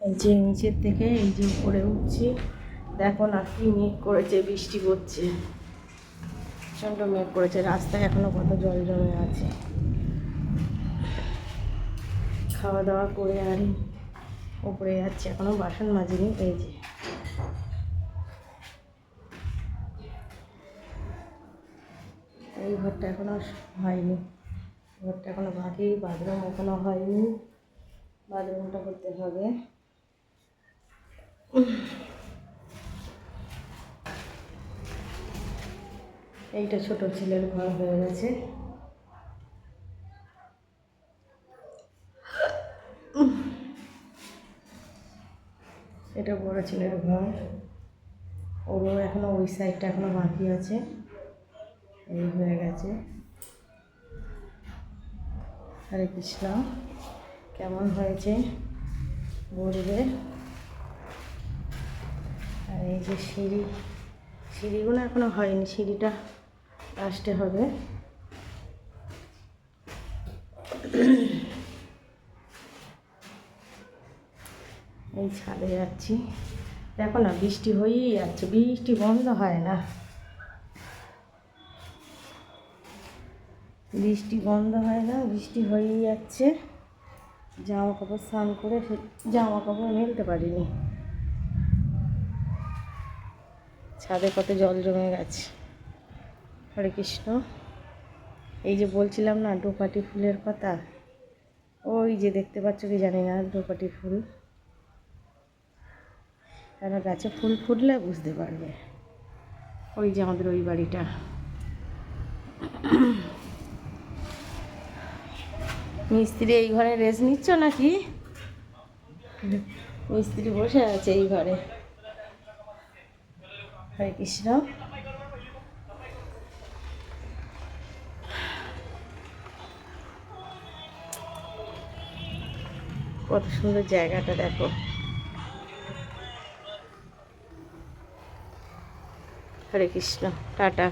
এই যে নিচের থেকে এই যে উপরে উঠছি, দেখো না কি মেঘ করেছে, বৃষ্টি পড়ছে, প্রচণ্ড মেঘ করেছে। রাস্তায় এখনো কত জল জমে আছে। খাওয়া দাওয়া করে আর উপরে যাচ্ছি, এখনো বাসন মাজিনি। এই যে এই ঘরটা এখনো হয়নি, ঘরটা এখনো বাকি, বাথরুম এখনো হয়নি, বাথরুমটা করতে হবে। এইটা ছোট ছেলের ঘর হয়ে গেছে। এটা বড় ছেলের ঘর, ওরও এখনো ওই সাইডটা এখনো বাকি আছে। এই হয়ে গেছে। হরে কৃষ্ণ, কেমন হয়েছে বলবে। আর এই যে সিঁড়িগুলো এখনো হয়নি, সিঁড়িটা আসতে হবে। এই ছাদে যাচ্ছি, দেখো না বৃষ্টি হয়েই যাচ্ছে, বৃষ্টি বন্ধ হয় না, বৃষ্টি বন্ধ হয় না, বৃষ্টি হয়েই যাচ্ছে। জামা কাপড় স্নান করে জামা কাপড় মেলতে পারিনি, ছাদে কত জল জমে গেছে। হরে কৃষ্ণ। এই যে বলছিলাম না দোপাটি ফুলের কথা, ওই যে দেখতে পাচ্ছ কি জানি না, দোপাটি ফুল। তারা গাছে ফুল ফুটলে বুঝতে পারবে। ওই যে আমাদের ওই বাড়িটা। মিস্ত্রি এই ঘরে রেস্ট নিচ্ছ নাকি? মিস্ত্রি বসে আছে এই ঘরে। হরে কৃষ্ণ। কত সুন্দর জায়গাটা দেখো। হরে কৃষ্ণ, টাটা।